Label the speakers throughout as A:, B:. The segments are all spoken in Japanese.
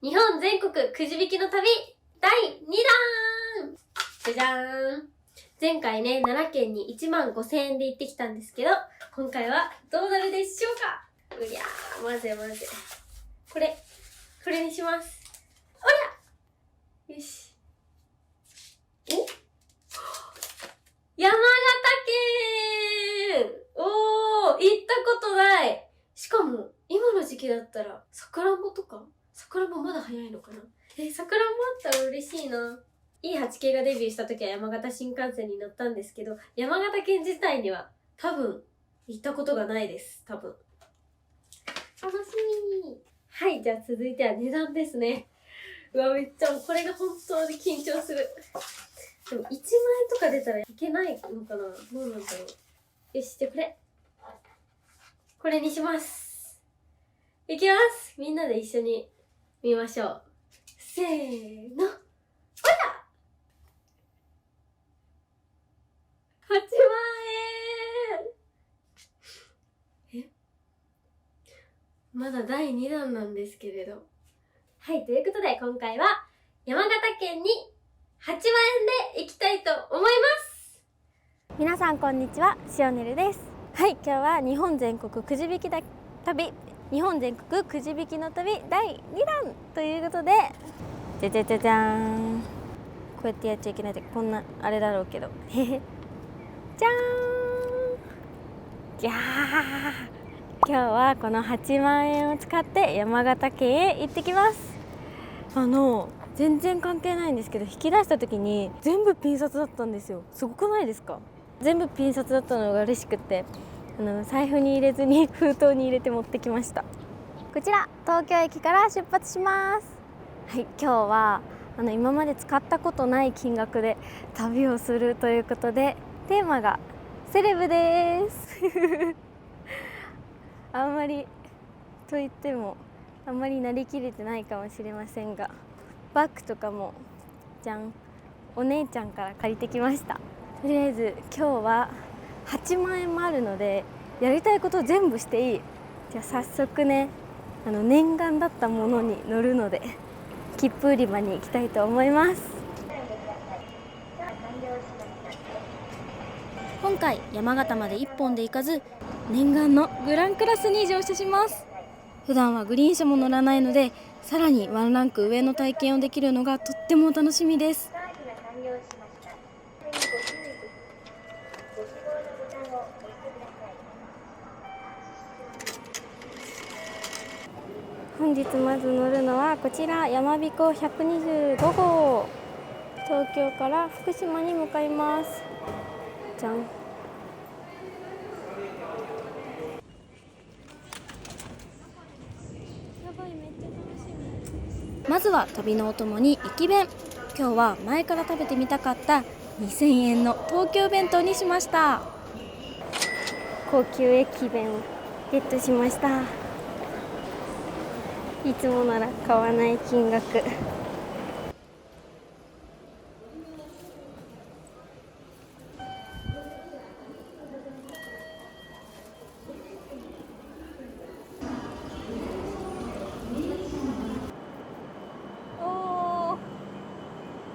A: 日本全国くじ引きの旅第2弾じゃじゃーん。前回ね、奈良県に15,000円で行ってきたんですけど、今回はどうなるでしょうか。うりゃー、まぜまぜ。これにします。おりゃよし。お山形県おー、行ったことない。しかも、今の時期だったら、さくらんぼとかさくらんぼまだ早いのかな。さくらんぼあったら嬉しいな。E8系がデビューした時は山形新幹線に乗ったんですけど、山形県自体には多分行ったことがないです。多分。楽しみ。はい、じゃあ続いては値段ですね。うわ、めっちゃこれが本当に緊張する。でも1万円とか出たらいけないのかな。どうなんだろう。よし、じゃあこれにします。いきます。みんなで一緒に見ましょう。せーの。おら！ 8 万円。まだ第2弾なんですけれど。はい、ということで今回は山形県に8万円で行きたいと思います。
B: 皆さんこんにちは、しおねるです。はい、今日は日本全国くじ引き旅、日本全国くじ引きの旅第2弾ということで、じゃじゃじゃじゃーん。こうやってやっちゃいけないってこんなあれだろうけど、へへ。じゃーん。じゃー。今日はこの8万円を使って山形県へ行ってきます。全然関係ないんですけど、引き出した時に全部ピン札だったんですよ。すごくないですか？全部ピン札だったのが嬉しくて、財布に入れずに封筒に入れて持ってきました。こちら東京駅から出発します。はい、今日は今まで使ったことない金額で旅をするということで、テーマがセレブですあんまりと言ってもあんまりなりきれてないかもしれませんが、バッグとかもじゃん、お姉ちゃんから借りてきました。とりあえず今日は8万円もあるので、やりたいこと全部していい。じゃあ早速ね、念願だったものに乗るので切符売り場に行きたいと思います。今回山形まで1本で行かず、念願のグランクラスに乗車します。普段はグリーン車も乗らないので、さらにワンランク上の体験をできるのがとっても楽しみです。本日まず乗るのはこちら、やまびこ125号。東京から福島に向かいます。じゃん。まずは旅のお供に駅弁。今日は前から食べてみたかった2000円の東京弁当にしました。高級駅弁をゲットしました。いつもなら買わない金額。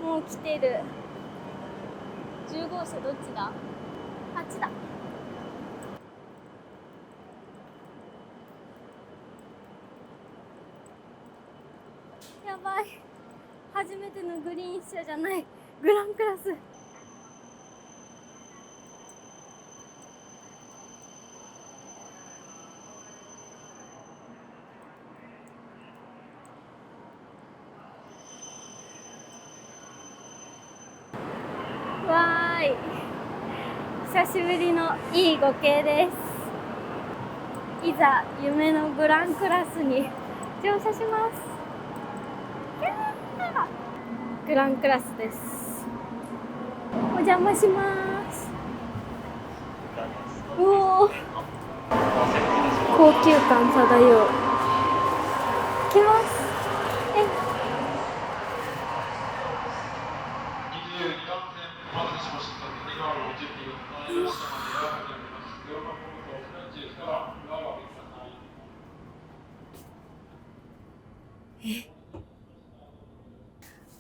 B: もう来てる。10号車どっちだ？あっちだ。やばい、初めてのグリーン車じゃない、グランクラス。わーい、久しぶりのいい5系です。いざ夢のグランクラスに乗車します。グランクラスです。お邪魔します。おー、高級感漂う。来ます。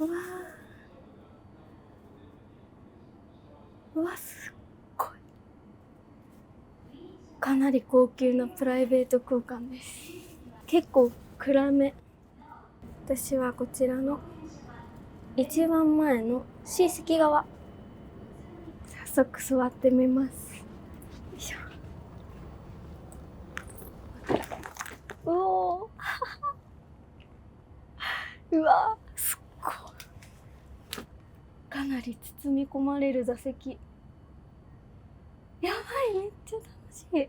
B: うわー、うわ、すっごい。かなり高級なプライベート空間です。結構暗め。私はこちらの一番前の C 席側、早速座ってみます。よいしょ。うおーうわー、すっごい。かなり包み込まれる座席。やばい、めっちゃ楽しい。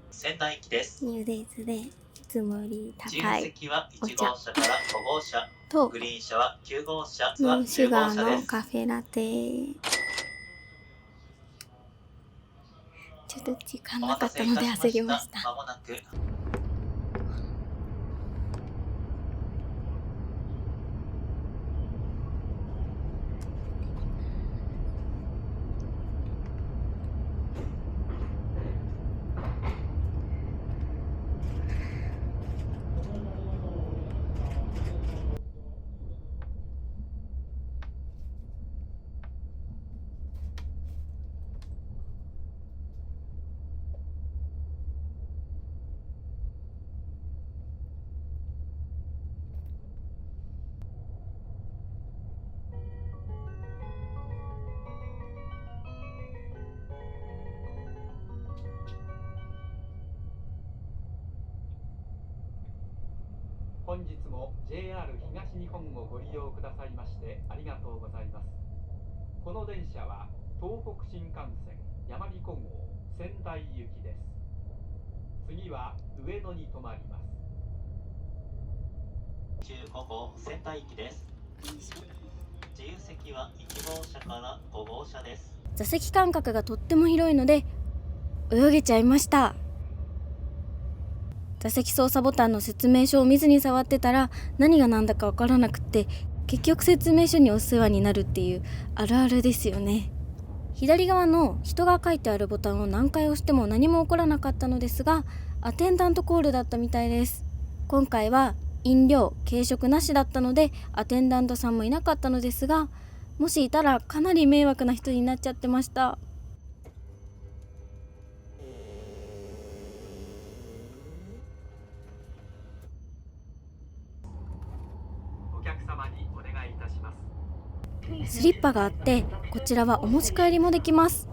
C: 仙台駅です。
B: ニューデイズでいつもより
C: 自由
B: 高い
C: 席は1号車から5号車、
B: と
C: グリーン車は9号車は
B: ノンシュ
C: 10
B: ガーの
C: 号車です。
B: カフェラテ。ちょっと時間なかったので焦りました。
C: まもなく
D: 本日も JR 東日本をご利用くださいましてありがとうございます。この電車は東北新幹線山彦号仙台行きです。次は上野に停まります。
C: 15号仙台駅です。自由席は1号車から5号車です。
B: 座席間隔がとっても広いので泳げちゃいました。座席操作ボタンの説明書を見ずに触ってたら何が何だかわからなくって、結局説明書にお世話になるっていうあるあるですよね。左側の人が書いてあるボタンを何回押しても何も起こらなかったのですが、アテンダントコールだったみたいです。今回は飲料軽食なしだったのでアテンダントさんもいなかったのですが、もしいたらかなり迷惑な人になっちゃってました。
D: お客様にお願いいたします。
B: スリッパがあってこちらはお持ち帰りもできます。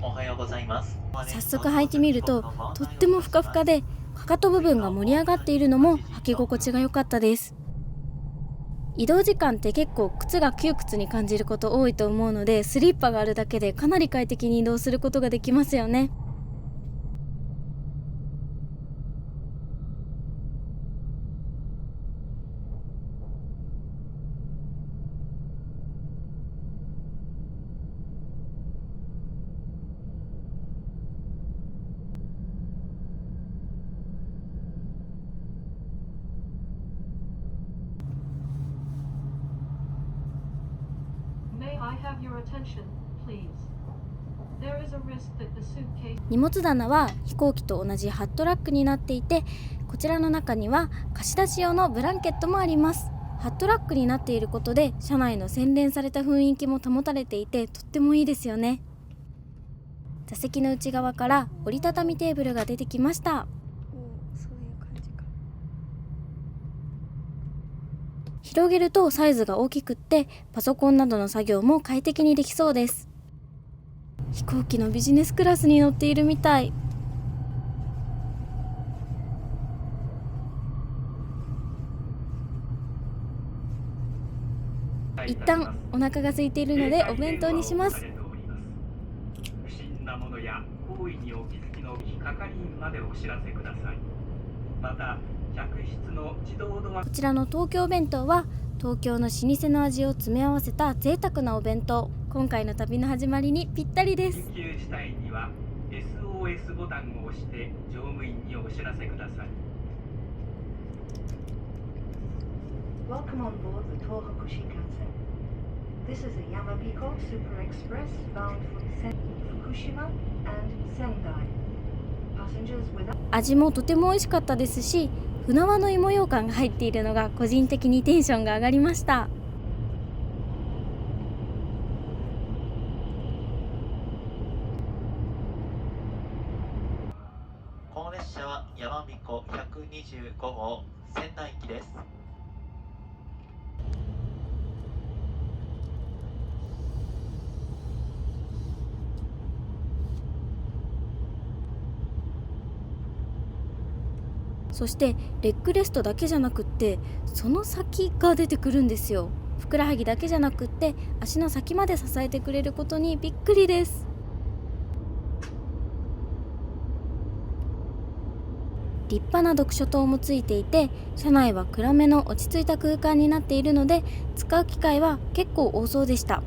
C: おはようございます。
B: 早速履いてみるととってもふかふかで、かかと部分が盛り上がっているのも履き心地が良かったです。移動時間って結構靴が窮屈に感じること多いと思うので、スリッパがあるだけでかなり快適に移動することができますよね。荷物棚は飛行機と同じハットラックになっていて、こちらの中には貸し出し用のブランケットもあります。ハットラックになっていることで車内の洗練された雰囲気も保たれていてとってもいいですよね。座席の内側から折りたたみテーブルが出てきました。広げるとサイズが大きくって、パソコンなどの作業も快適にできそうです。飛行機のビジネスクラスに乗っているみたい。一旦お腹が空いているのでお弁当にします。
D: 不審なものや行為にお気づきの係員までお知らせください。また客室の自動ドア、
B: こちらの東京弁当は東京の老舗の味を詰め合わせた贅沢なお弁当。今回の旅の始まりにぴったりです。
D: 緊急事態には SOS ボタンを押して乗務員にお知らせください。
E: Welcome on board the Tohoku Shinkansen. This is a Yamabiko Super Express bound for Fukushima and Sendai. Passengers without
B: 味もとても美味しかったですし、船輪の芋ようかんが入っているのが個人的にテンションが上がりました。
C: この列車はやまびこ125号仙台行きです。
B: そしてレッグレストだけじゃなくってその先が出てくるんですよ。ふくらはぎだけじゃなくって足の先まで支えてくれることにびっくりです。立派な読書灯もついていて、車内は暗めの落ち着いた空間になっているので使う機会は結構多そうでした。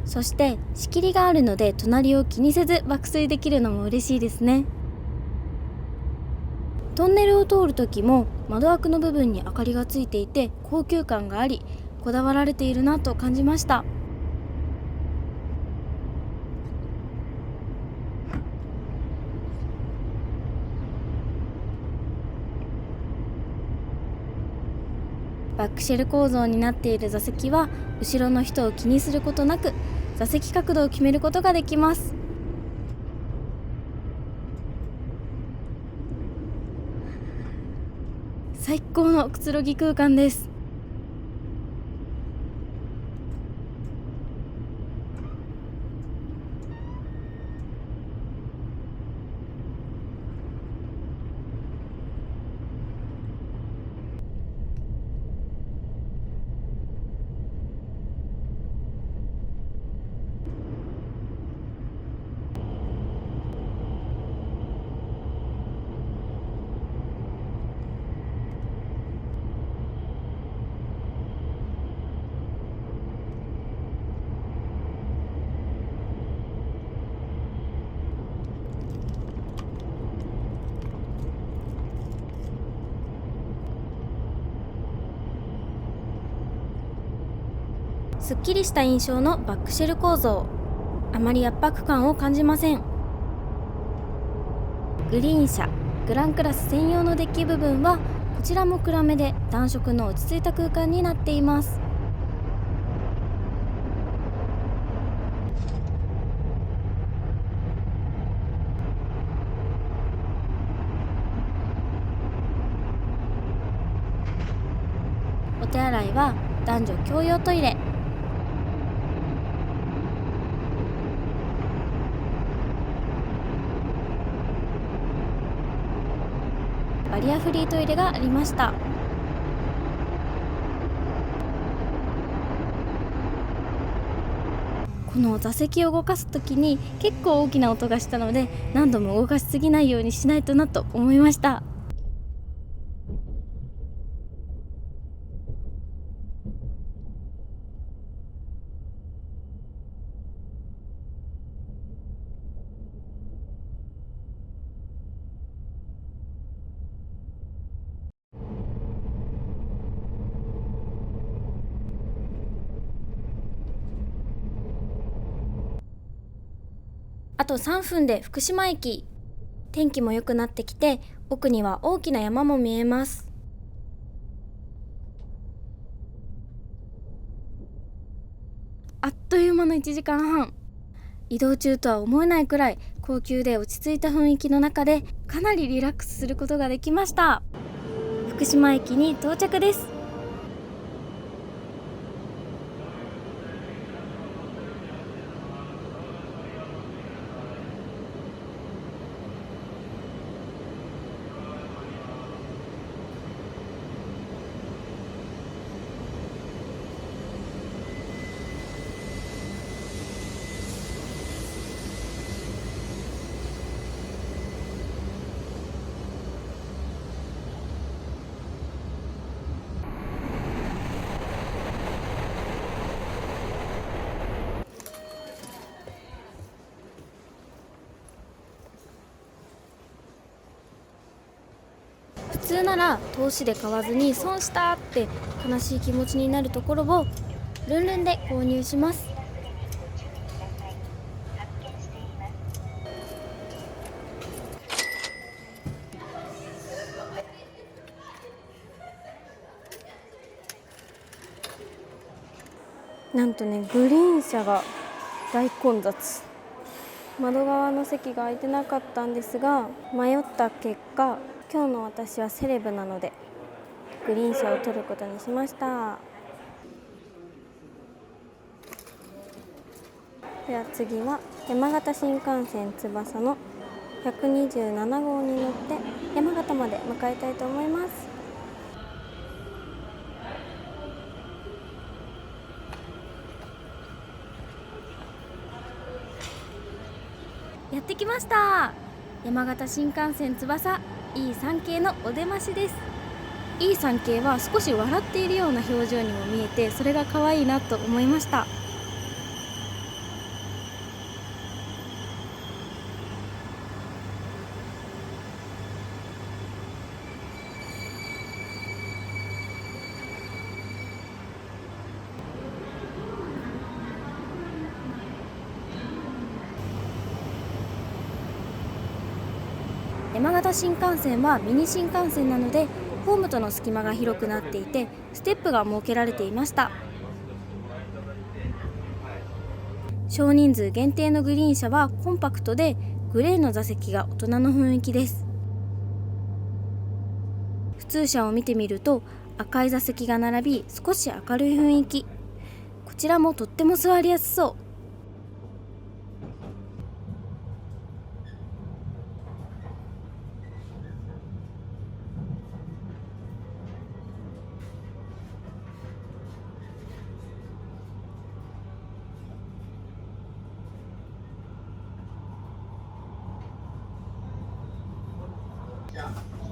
B: そして仕切りがあるので隣を気にせず爆睡できるのも嬉しいですね。トンネルを通る時も窓枠の部分に明かりがついていて高級感があり、こだわられているなと感じました。バックシェル構造になっている座席は後ろの人を気にすることなく座席角度を決めることができます。最高のくつろぎ空間です。すっきりした印象のバックシェル構造、あまり圧迫感を感じません。グリーン車グランクラス専用のデッキ部分はこちらも暗めで暖色の落ち着いた空間になっています。お手洗いは男女共用トイレ。バリアフリートイレがありました。この座席を動かすときに結構大きな音がしたので何度も動かしすぎないようにしないとなと思いました。あと3分で福島駅。天気も良くなってきて奥には大きな山も見えます。あっという間の1時間半。移動中とは思えないくらい高級で落ち着いた雰囲気の中でかなりリラックスすることができました。福島駅に到着です。通なら投資で買わずに損したって悲しい気持ちになるところをルンルンで購入します。なんとね、グリーン車が大混雑。窓側の席が空いてなかったんですが、迷った結果、今日の私はセレブなのでグリーン車を取ることにしました。では次は山形新幹線つばさの127号に乗って山形まで向かいたいと思います。やってきました。山形新幹線つばさ E3 系のお出ましです。 E3 系は少し笑っているような表情にも見えて、それが可愛いなと思いました。山形新幹線はミニ新幹線なので、ホームとの隙間が広くなっていてステップが設けられていました。少人数限定のグリーン車はコンパクトで、グレーの座席が大人の雰囲気です。普通車を見てみると赤い座席が並び、少し明るい雰囲気。こちらもとっても座りやすそう。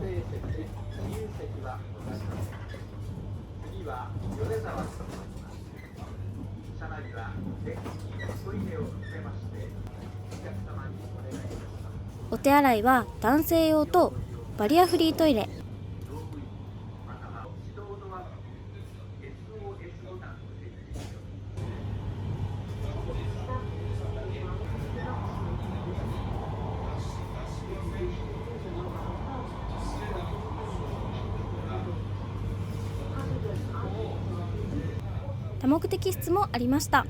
D: 指定席、自由席はございません。次は米沢と申します。車内は電気、トイレを含めまして、お客様にお願いいたします。
B: お手洗いは男性用とバリアフリートイレ。
D: または自動ドア付き SOS ボタンを設置しております。
B: 多目的室もありました。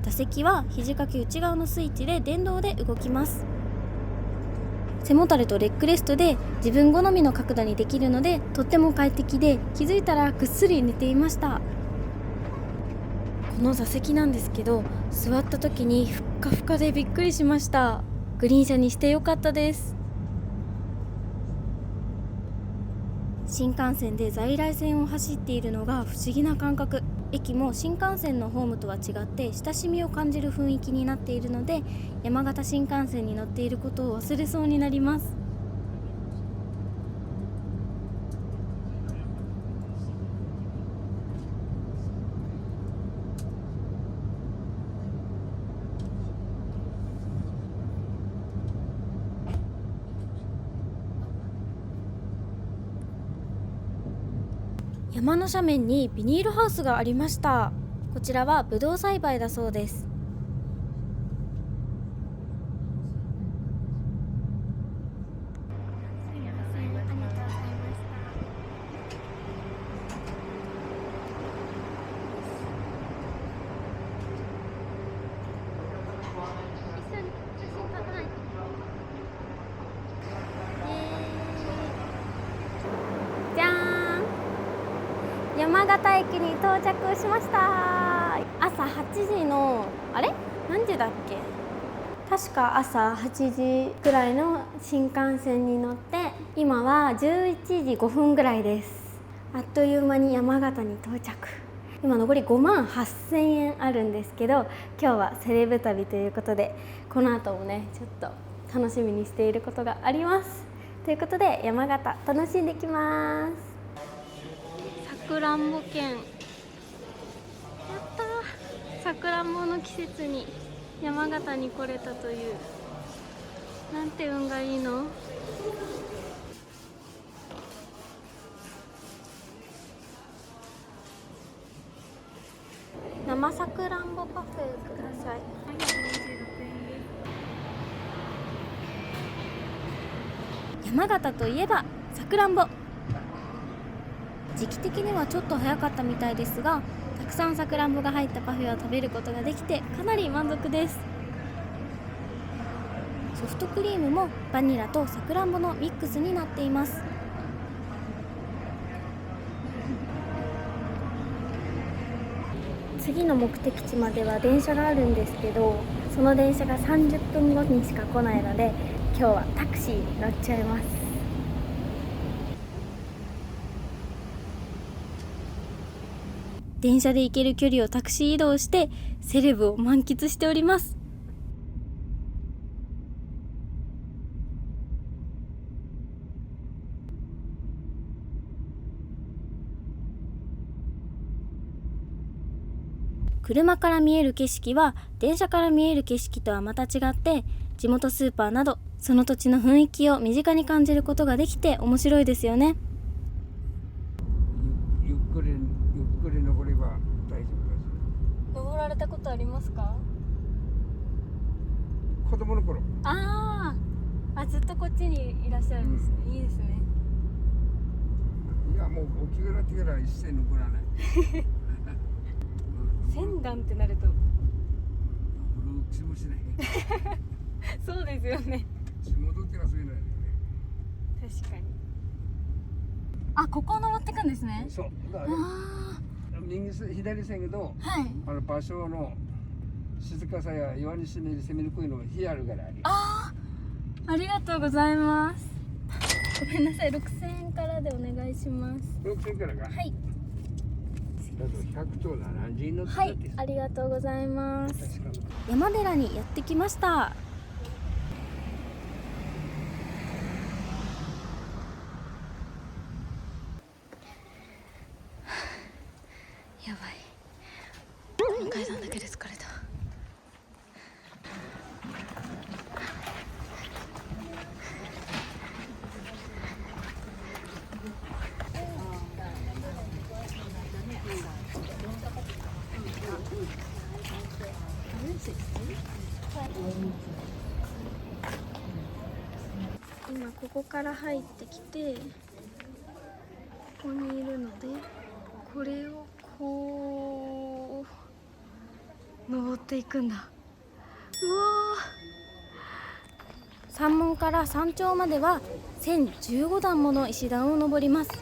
B: 座席は肘掛け内側のスイッチで電動で動きます。背もたれとレッグレストで自分好みの角度にできるので、とっても快適で、気づいたらぐっすり寝ていました。この座席なんですけど、座った時にふっかふかでびっくりしました。グリーン車にしてよかったです。新幹線で在来線を走っているのが不思議な感覚。駅も新幹線のホームとは違って親しみを感じる雰囲気になっているので、山形新幹線に乗っていることを忘れそうになります。山の斜面にビニールハウスがありました。こちらはブドウ栽培だそうです。じゃーん、山形駅に到着しました。朝8時の何時だっけ、確か朝8時くらいの新幹線に乗って、今は11時5分ぐらいです。あっという間に山形に到着。今残り5万8000円あるんですけど、今日はセレブ旅ということで、この後もねちょっと楽しみにしていることがあります。ということで山形楽しんできます。さくらんぼ県、やったー。さくらんぼの季節に山形に来れたという、なんて運がいいの。生さくらんぼパフェください。山形といえばさくらんぼ。時期的にはちょっと早かったみたいですが、たくさんさくらんぼが入ったパフェを食べることができてかなり満足です。ソフトクリームもバニラとさくらんぼのミックスになっています。次の目的地までは電車があるんですけど、その電車が30分後にしか来ないので、今日はタクシーに乗っちゃいます。電車で行ける距離をタクシー移動してセレブを満喫しております。車から見える景色は電車から見える景色とはまた違って、地元スーパーなどその土地の雰囲気を身近に感じることができて面白いですよね。
F: ゆっくり登れば大丈夫です。
B: 登られたことありますか？
F: 子供の頃。
B: あずっとこっちにいらっしゃるんですね、いいですね。
F: いやもう大きくなってから一切登らない。
B: 1000段ってなると
F: 登る気もしない。
B: そうですよね。
F: 地元ってのはそういうのやね。
B: 確かに。あ、ここを登っていくんですね。
F: そう。だから左線けど、
B: はい。
F: 場所の静かさや岩にしめり攻めにくいのが火あるから
B: ありがとうございます。ごめんなさい、6000円からでお願いします。
F: 6000からか。
B: はい。
F: だと100と70の
B: はい、ありがとうございます。山寺にやってきました。やばい。この階段だけで疲れた。今ここから入ってきて、ここにいるので、これをこう登っていくんだ。うわー。山門から山頂までは1015段もの石段を登ります。こ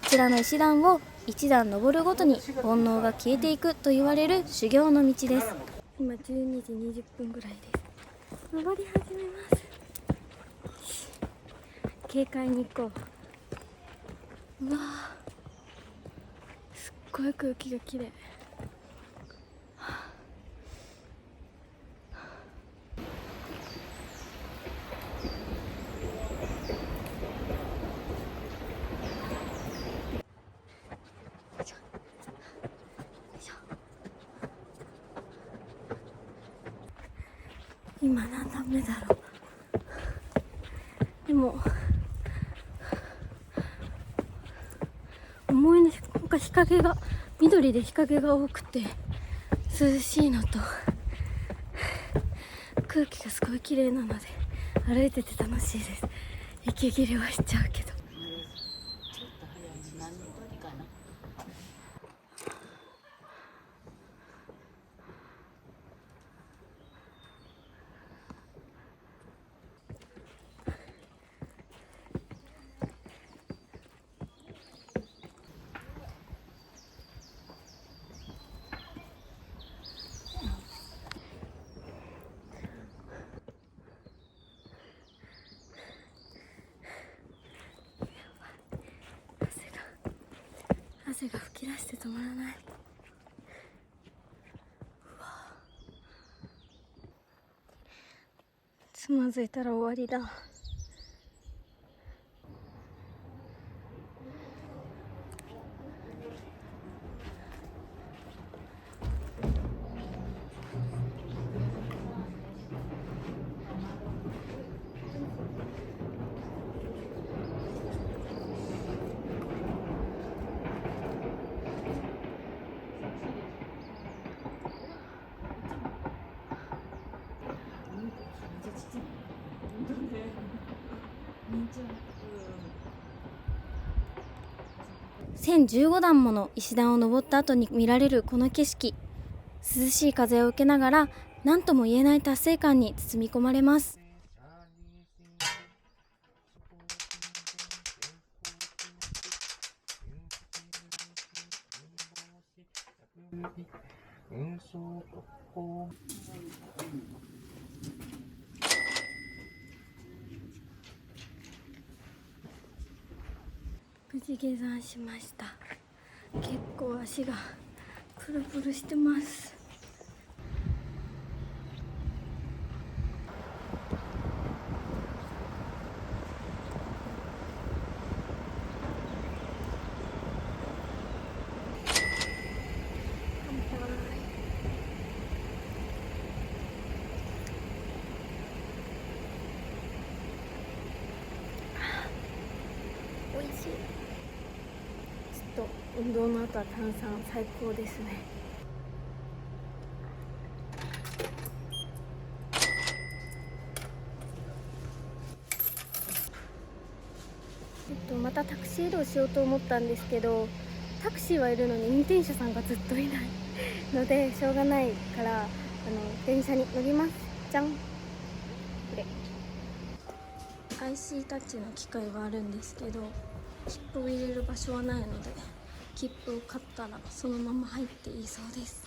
B: ちらの石段を1段登るごとに煩悩が消えていくと言われる修行の道です。今12時20分ぐらいです。登り始めます。軽快に行こう。うわー、すっごい空気がきれい。今何段目だろう。でも思いのほか日陰が緑で日陰が多くて涼しいのと、空気がすごい綺麗なので歩いてて楽しいです。息切れはしちゃうけど。汗が吹き出して止まらない。つつまずいたら終わりだ。1015段もの石段を登った後に見られるこの景色、涼しい風を受けながら何とも言えない達成感に包み込まれます。無事下山しました。結構足がプルプルしてます。おいしい。ちょっと運動の後は炭酸最高ですね。またタクシー移動しようと思ったんですけど、タクシーはいるのに運転手さんがずっといないのでしょうがないから電車に乗ります。じゃん。これ IC タッチの機械はあるんですけど、切符を入れる場所はないので、切符を買ったらそのまま入っていいそうです。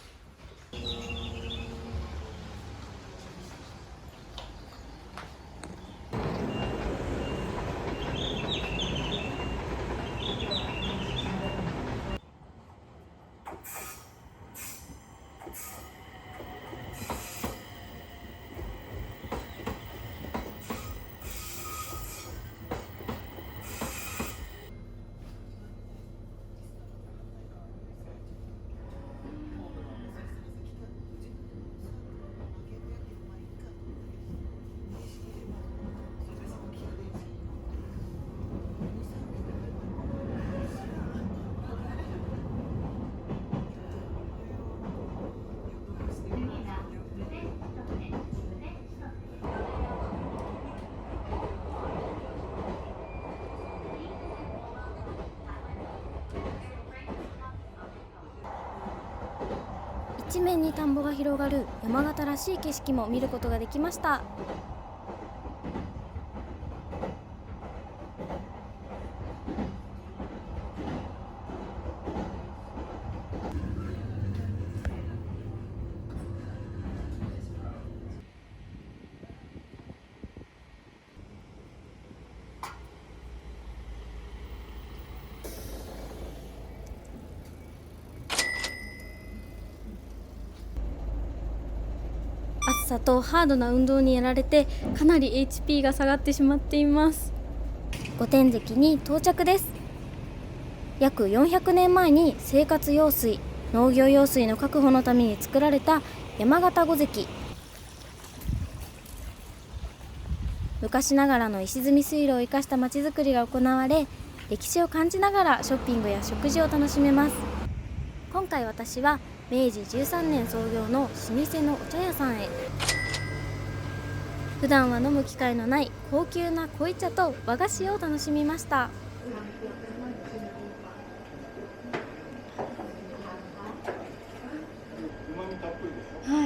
B: 一面に田んぼが広がる山形らしい景色も見ることができました。暑さとハードな運動にやられてかなり HP が下がってしまっています。御殿関に到着です。約400年前に生活用水、農業用水の確保のために作られた山形御関。昔ながらの石積み水路を生かした街づくりが行われ、歴史を感じながらショッピングや食事を楽しめます。今回私は明治13年創業の老舗のお茶屋さんへ。普段は飲む機会のない高級な濃茶と和菓子を楽しみました。は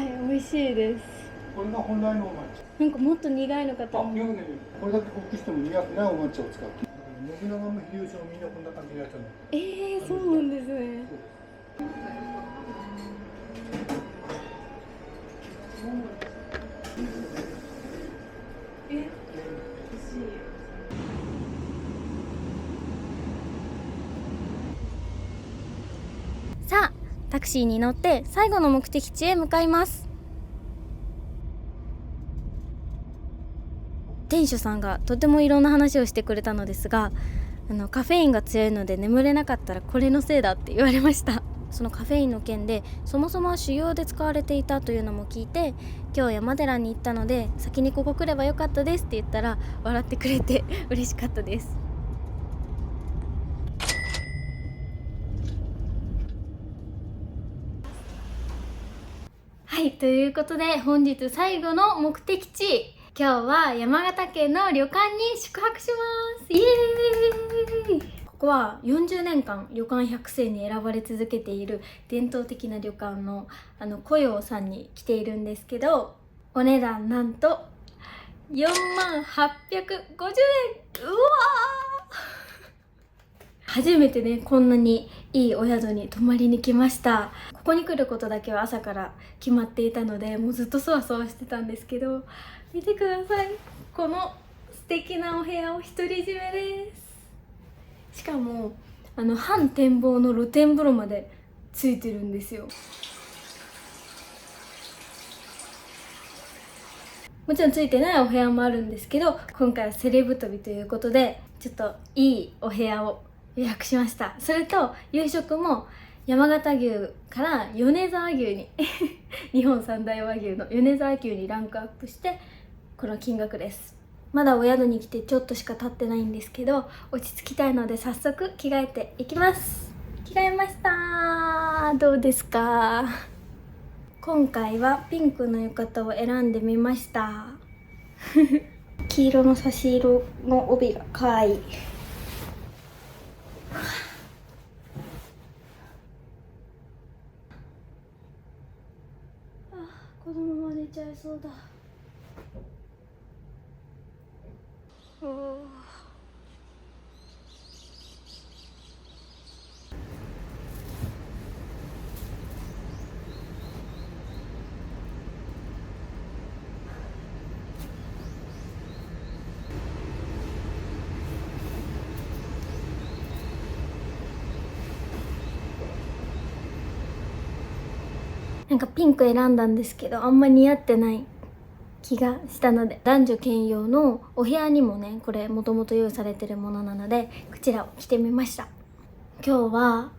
B: い、美味しいです。
F: これが本来のお抹茶。
B: なんかもっと苦いのかと思う。
F: これだけ濃くしても苦くないお抹茶を使って。信長の秀吉もみんなこんな感じでやったの。
B: そうなんですね。さあ、タクシーに乗って最後の目的地へ向かいます。店主さんがとてもいろんな話をしてくれたのですが、カフェインが強いので眠れなかったらこれのせいだって言われました。そのカフェインの件でそもそもは修行で使われていたというのも聞いて、今日山寺に行ったので先にここ来ればよかったですって言ったら笑ってくれて嬉しかったです。はい、ということで本日最後の目的地、今日は山形県の旅館に宿泊します。イエーイ。ここは40年間旅館100選に選ばれ続けている伝統的な旅館の古陽さんに来ているんですけど、お値段なんと4850円。うわ初めてね、こんなにいいお宿に泊まりに来ました。ここに来ることだけは朝から決まっていたので、もうずっとそわそわしてたんですけど、見てください、この素敵なお部屋を独り占めです。しかも半展望の露天風呂までついてるんですよ。もちろんついてないお部屋もあるんですけど、今回はセレブ旅ということでちょっといいお部屋を予約しました。それと夕食も山形牛から米沢牛に日本三大和牛の米沢牛にランクアップしてこの金額です。まだお宿に来てちょっとしか経ってないんですけど、落ち着きたいので早速着替えていきます。着替えました。どうですか？今回はピンクの浴衣を選んでみました黄色の差し色の帯が可愛い。このまま寝ちゃいそうだ。なんかピンク選んだんですけど、あんま似合ってない気がしたので、男女兼用のお部屋にもね、これもともと用意されてるものなのでこちらを着てみました。今日は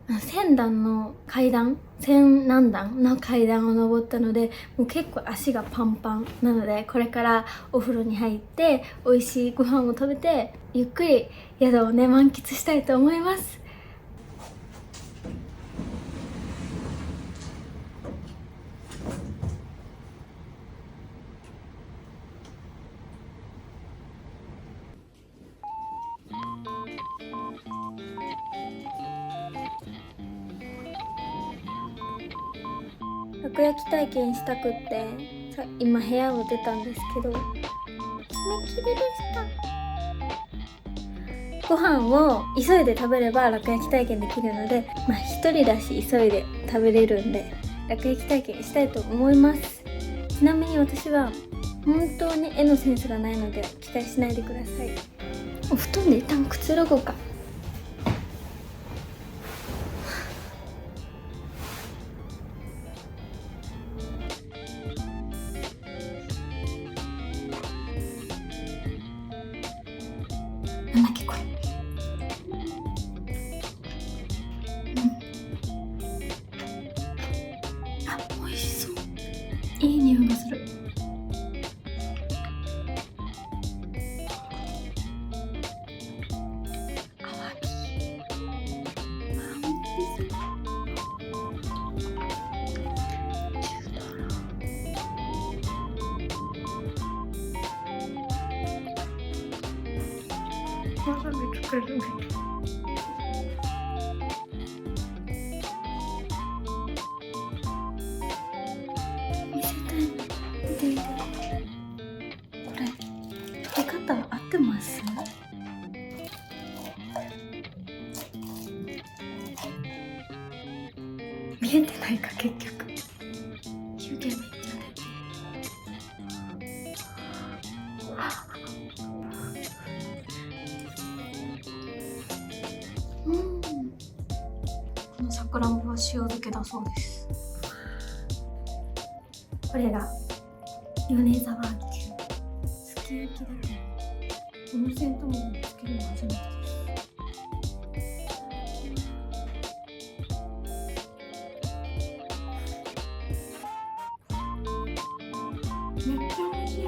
B: 1000段の階段、1000何段の階段を登ったので、もう結構足がパンパンなので、これからお風呂に入って美味しいご飯を食べてゆっくり宿をね満喫したいと思います。たこ焼き体験したくって今部屋を出たんですけど、決めきりでした。ご飯を急いで食べれば楽焼き体験できるので、一人だし急いで食べれるんで楽焼き体験したいと思います。ちなみに私は本当に絵のセンスがないので期待しないでください。お布団で一旦くつろごうか。なんだっけこれ、あ、美味しそう。いい匂いがする。わさびつける。見せたい。見て見て。これ撮り方合ってます？見えてないか結局。湯気めっちゃ出てる。このさくらんぼは塩漬けだそうです。これが米沢牛すき焼きだけ温泉卵をつけるの初めてです。めっちゃ美味しい。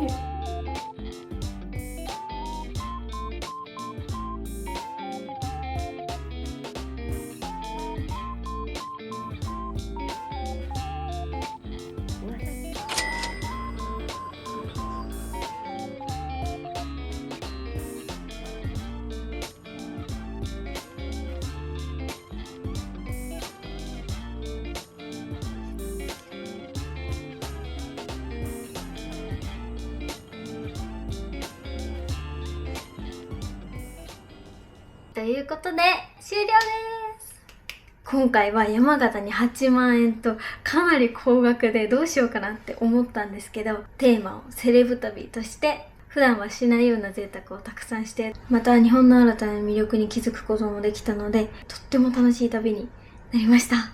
A: ということで終了です。今回は山形に8万円とかなり高額でどうしようかなって思ったんですけど、テーマをセレブ旅として普段はしないような贅沢をたくさんして、また日本の新たな魅力に気づくこともできたので、とっても楽しい旅になりました。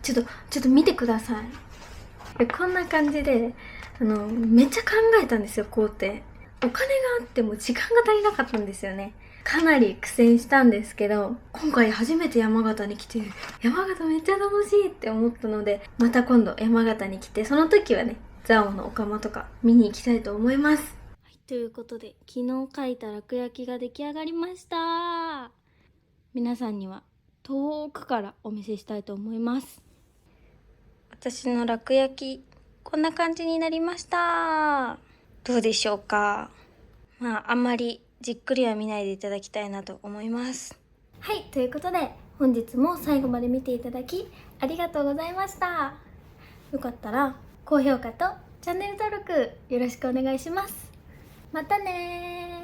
A: ちょっと見てください。こんな感じでめっちゃ考えたんですよ、工程。お金があっても時間が足りなかったんですよね。かなり苦戦したんですけど、今回初めて山形に来て、山形めっちゃ楽しいって思ったので、また今度山形に来て、その時はね、蔵王のお釜とか見に行きたいと思います。はい、ということで、昨日描いた楽焼が出来上がりました。皆さんには遠くからお見せしたいと思います。私の楽焼、こんな感じになりました。どうでしょうか。あんまりじっくりは見ないでいただきたいなと思います。はい、ということで本日も最後まで見ていただきありがとうございました。よかったら高評価とチャンネル登録よろしくお願いします。またねー。